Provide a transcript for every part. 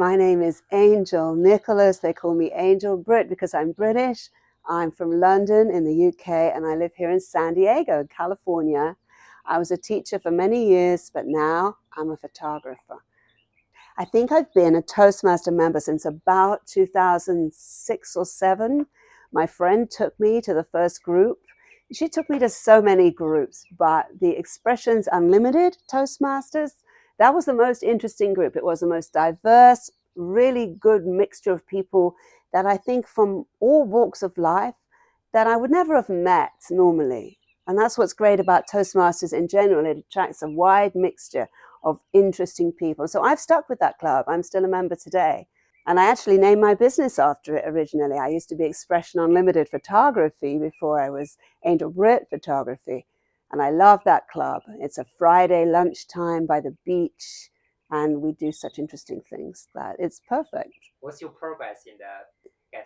My name is Angel Nicholas. They call me Anjel Britt because I'm British. I'm from London in the UK and I live here in San Diego, California. I was a teacher for many years, but now I'm a photographer. I think I've been a Toastmaster member since about 2006 or 7. My friend took me to the first group. She took me to so many groups, but the Expressions Unlimited Toastmasters, that was the most interesting group. It was the most diverse, really good mixture of people that I think from all walks of life that I would never have met normally. And that's what's great about Toastmasters in general. It attracts a wide mixture of interesting people. So I've stuck with that club. I'm still a member today. And I actually named my business after it originally. I used to be Expression Unlimited Photography before I was Anjel Britt Photography. And I love that club. It's a Friday lunchtime by the beach. And we do such interesting things that it's perfect. What's your progress in the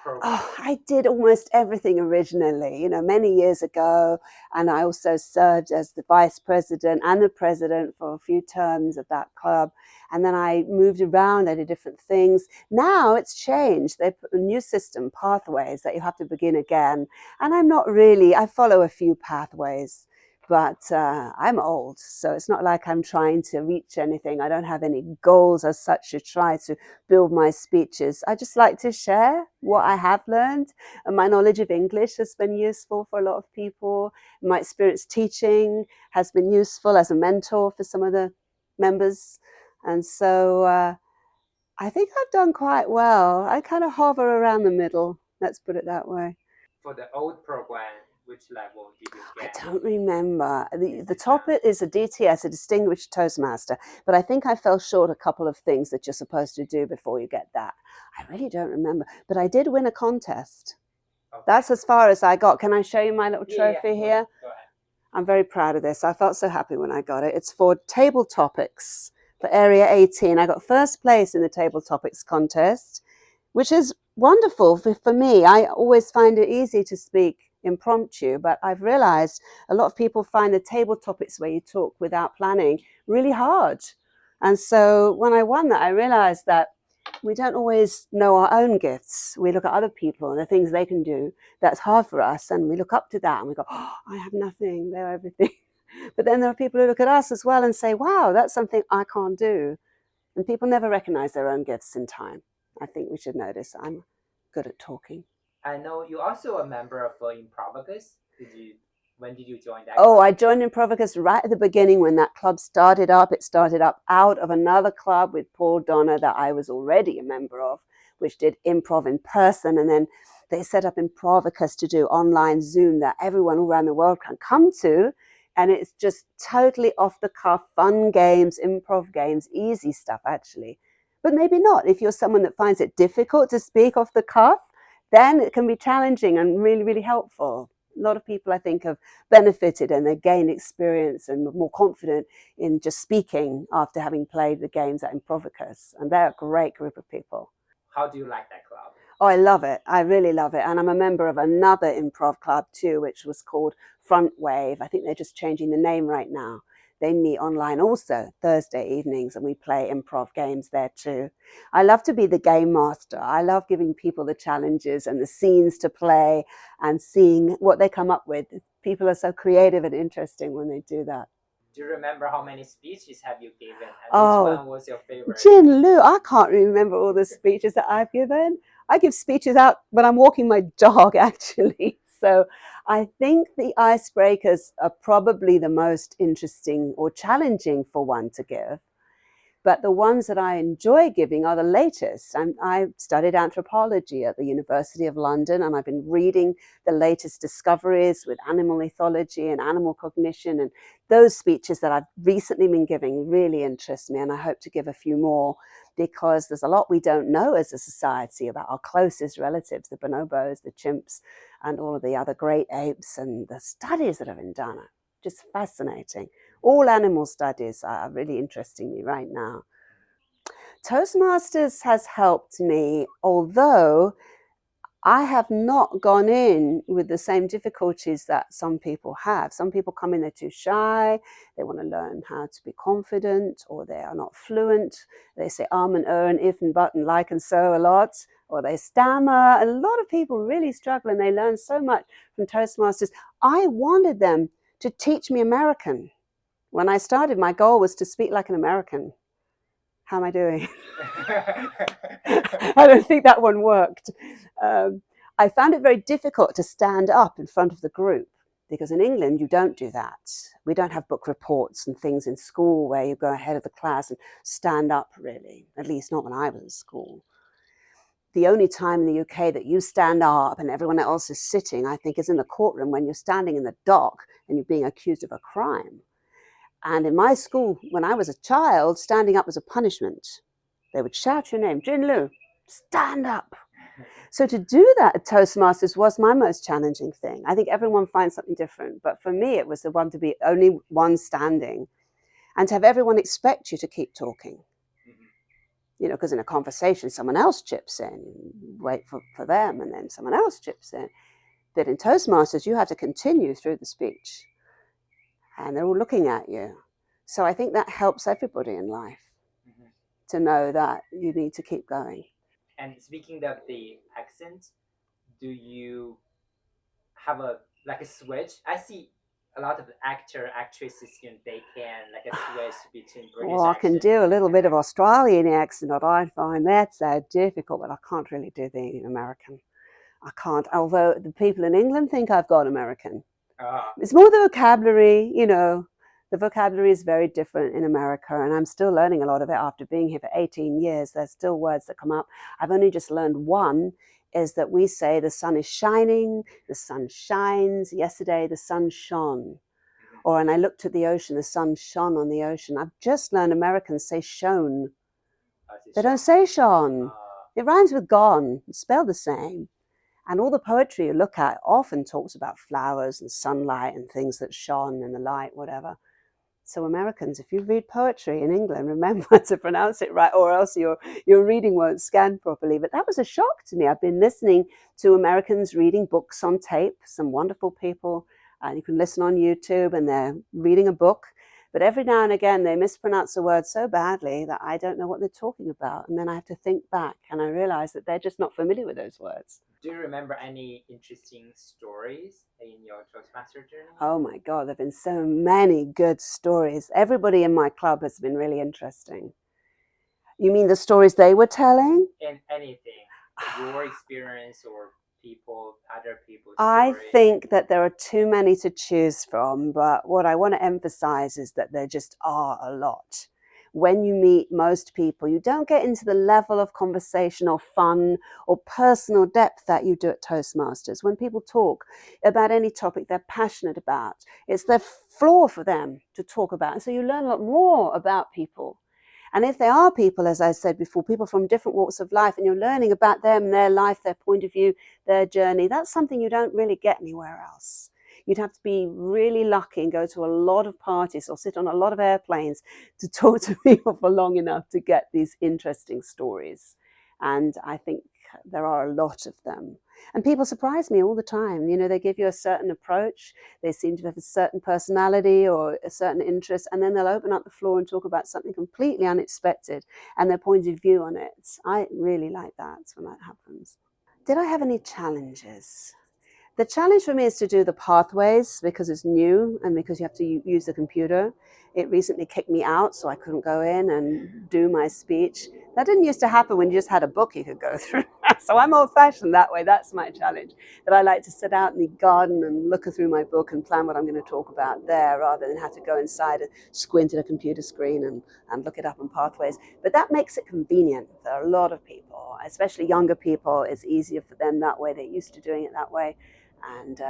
program? Oh, I did almost everything originally, many years ago. And I also served as the vice president and the president for a few terms of that club. And then I moved around, I did different things. Now it's changed. They put a new system, pathways, that you have to begin again. And I'm not really, I follow a few pathways. But I'm old, so it's not like I'm trying to reach anything. I don't have any goals as such to try to build my speeches. I just like to share what I have learned. And my knowledge of English has been useful for a lot of people. My experience teaching has been useful as a mentor for some of the members. And so I think I've done quite well. I kind of hover around the middle, let's put it that way. For the old program, which level did you get? I don't remember. The top is a DTS, a Distinguished Toastmaster, but I think I fell short a couple of things that you're supposed to do before you get that. I really don't remember, but I did win a contest. Okay. That's as far as I got. Can I show you my little trophy here? Go ahead. I'm very proud of this. I felt so happy when I got it. It's for table topics for Area 18. I got first place in the table topics contest, which is wonderful for me. I always find it easy to speak impromptu, but I've realized a lot of people find the table topics where you talk without planning really hard. And so when I won that, I realized that we don't always know our own gifts. We look at other people and the things they can do that's hard for us, and we look up to that and we go, oh, I have nothing, they're everything. But then there are people who look at us as well and say, wow, that's something I can't do. And people never recognize their own gifts in time. I think we should notice I'm good at talking. I know you're also a member of Improvicus. When did you join that club? Oh, I joined Improvicus right at the beginning when that club started up. It started up out of another club with Paul Donner that I was already a member of, which did improv in person. And then they set up Improvicus to do online Zoom that everyone around the world can come to. And it's just totally off the cuff, fun games, improv games, easy stuff, actually. But maybe not. If you're someone that finds it difficult to speak off the cuff, then it can be challenging and really, really helpful. A lot of people, I think, have benefited and they gain experience and more confident in just speaking after having played the games at Improvicus. And they're a great group of people. How do you like that club? Oh, I love it. I really love it. And I'm a member of another improv club too, which was called Frontwave. I think they're just changing the name right now. They meet online also Thursday evenings and we play improv games there too. I love to be the game master. I love giving people the challenges and the scenes to play and seeing what they come up with. People are so creative and interesting when they do that. Do you remember how many speeches have you given? And which one was your favorite? Jin Lu, I can't remember all the speeches that I've given. I give speeches out when I'm walking my dog, actually. So I think the icebreakers are probably the most interesting or challenging for one to give. But the ones that I enjoy giving are the latest. I studied anthropology at the University of London, and I've been reading the latest discoveries with animal ethology and animal cognition. And those speeches that I've recently been giving really interest me, and I hope to give a few more because there's a lot we don't know as a society about our closest relatives, the bonobos, the chimps, and all of the other great apes, and the studies that have been done are just fascinating. All animal studies are really interesting me right now. Toastmasters has helped me, although I have not gone in with the same difficulties that some people have. Some people come in, they're too shy, they want to learn how to be confident, or they are not fluent. They say and and if and but and like and so a lot, or they stammer. A lot of people really struggle and they learn so much from Toastmasters. I wanted them to teach me American. When I started, my goal was to speak like an American. How am I doing? I don't think that one worked. I found it very difficult to stand up in front of the group because in England you don't do that. We don't have book reports and things in school where you go ahead of the class and stand up, really, at least not when I was in school. The only time in the UK that you stand up and everyone else is sitting, I think, is in the courtroom when you're standing in the dock and you're being accused of a crime. And in my school, when I was a child, standing up was a punishment. They would shout your name, Jin Lu, stand up. So to do that at Toastmasters was my most challenging thing. I think everyone finds something different, but for me, it was the one to be only one standing and to have everyone expect you to keep talking. You know, because in a conversation, someone else chips in, wait for them, and then someone else chips in. But in Toastmasters, you have to continue through the speech and they're all looking at you. So I think that helps everybody in life to know that you need to keep going. And speaking of the accent, do you have a switch? I see a lot of actresses they can like a switch between British Well, I can do a little bit of Australian accent, but I find that so difficult, but I can't really do the American. I can't, although the people in England think I've got American. It's more the vocabulary, you know. The vocabulary is very different in America, and I'm still learning a lot of it after being here for 18 years. There's still words that come up. I've only just learned one, is that we say the sun is shining, the sun shines. Yesterday, the sun shone. Or when I looked at the ocean, the sun shone on the ocean. I've just learned Americans say shone. They don't say shone. It rhymes with gone. It's spelled the same. And all the poetry you look at often talks about flowers and sunlight and things that shone in the light, whatever. So Americans, if you read poetry in England, remember to pronounce it right, or else your reading won't scan properly. But that was a shock to me. I've been listening to Americans reading books on tape, some wonderful people. You can listen on YouTube and they're reading a book. But every now and again, they mispronounce a word so badly that I don't know what they're talking about. And then I have to think back and I realize that they're just not familiar with those words. Do you remember any interesting stories in your Toastmaster journey? Oh my God, there have been so many good stories. Everybody in my club has been really interesting. You mean the stories they were telling? In anything, your experience or other people's stories? I think that there are too many to choose from, but what I want to emphasize is that there just are a lot. When you meet most people, you don't get into the level of conversation or fun or personal depth that you do at Toastmasters. When people talk about any topic they're passionate about, it's their floor for them to talk about. And so you learn a lot more about people. And if they are people, as I said before, people from different walks of life, and you're learning about them, their life, their point of view, their journey, that's something you don't really get anywhere else. You'd have to be really lucky and go to a lot of parties or sit on a lot of airplanes to talk to people for long enough to get these interesting stories. And I think there are a lot of them. And people surprise me all the time. You know, they give you a certain approach. They seem to have a certain personality or a certain interest, and then they'll open up the floor and talk about something completely unexpected and their point of view on it. I really like that when that happens. Did I have any challenges? The challenge for me is to do the pathways because it's new and because you have to use the computer. It recently kicked me out, so I couldn't go in and do my speech. That didn't used to happen when you just had a book you could go through. So I'm old-fashioned that way. That's my challenge, that I like to sit out in the garden and look through my book and plan what I'm going to talk about there rather than have to go inside and squint at a computer screen and look it up on pathways. But that makes it convenient for a lot of people, especially younger people. It's easier for them that way. They're used to doing it that way. And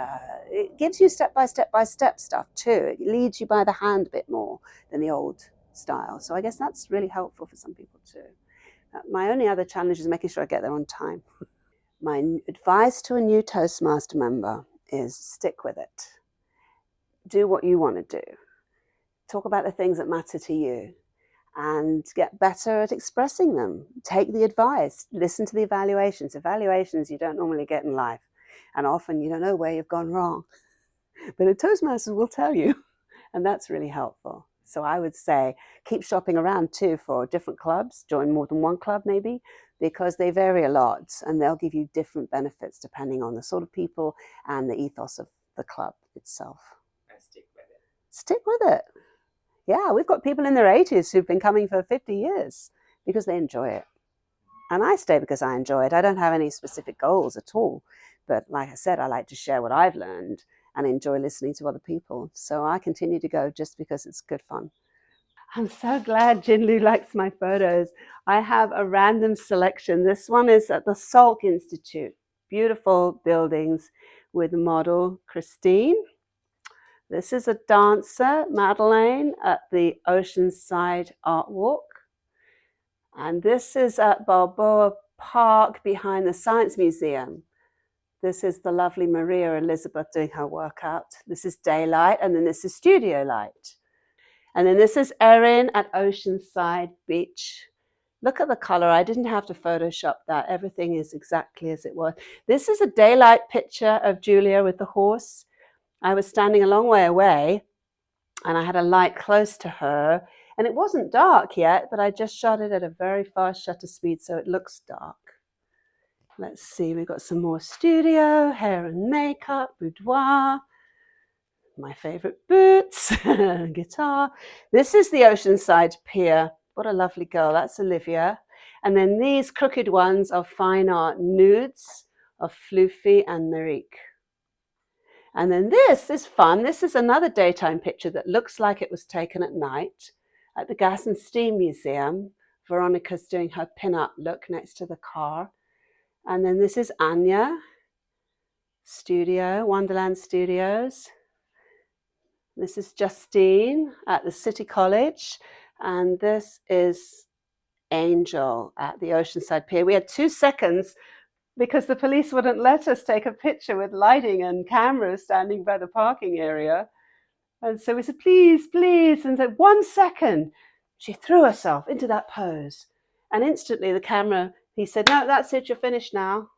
it gives you step-by-step stuff too. It leads you by the hand a bit more than the old style. So I guess that's really helpful for some people too. My only other challenge is making sure I get there on time. My advice to a new Toastmaster member is stick with it. Do what you want to do. Talk about the things that matter to you. and get better at expressing them. Take the advice, listen to the evaluations. Evaluations you don't normally get in life, and often you don't know where you've gone wrong. But a Toastmasters will tell you, and that's really helpful. So I would say keep shopping around too for different clubs. Join more than one club maybe, because they vary a lot and they'll give you different benefits depending on the sort of people and the ethos of the club itself. And stick with it. Stick with it. Yeah, we've got people in their 80s who've been coming for 50 years because they enjoy it. And I stay because I enjoy it. I don't have any specific goals at all. But like I said, I like to share what I've learned and enjoy listening to other people. So I continue to go just because it's good fun. I'm so glad Jinlu likes my photos. I have a random selection. This one is at the Salk Institute. Beautiful buildings with model Christine. This is a dancer, Madeleine, at the Oceanside Art Walk. And this is at Balboa Park behind the Science Museum. This is the lovely Maria Elizabeth doing her workout. This is daylight, and then this is studio light. And then this is Erin at Oceanside Beach. Look at the color. I didn't have to Photoshop that. Everything is exactly as it was. This is a daylight picture of Julia with the horse. I was standing a long way away and I had a light close to her, and it wasn't dark yet, but I just shot it at a very fast shutter speed so it looks dark. Let's see, we've got some more studio, hair and makeup, boudoir, my favorite boots, guitar. This is the Oceanside Pier. What a lovely girl. That's Olivia. And then these crooked ones are fine art nudes of Floofy and Marique. And then this is fun. This is another daytime picture that looks like it was taken at night at the Gas and Steam Museum. Veronica's doing her pin-up look next to the car. And then this is Anya, Studio, Wonderland Studios. This is Justine at the City College. And this is Angel at the Oceanside Pier. We had 2 seconds because the police wouldn't let us take a picture with lighting and cameras standing by the parking area. And so we said, please, please. And said, 1 second. She threw herself into that pose. And instantly the camera, he said, no, that's it, you're finished now.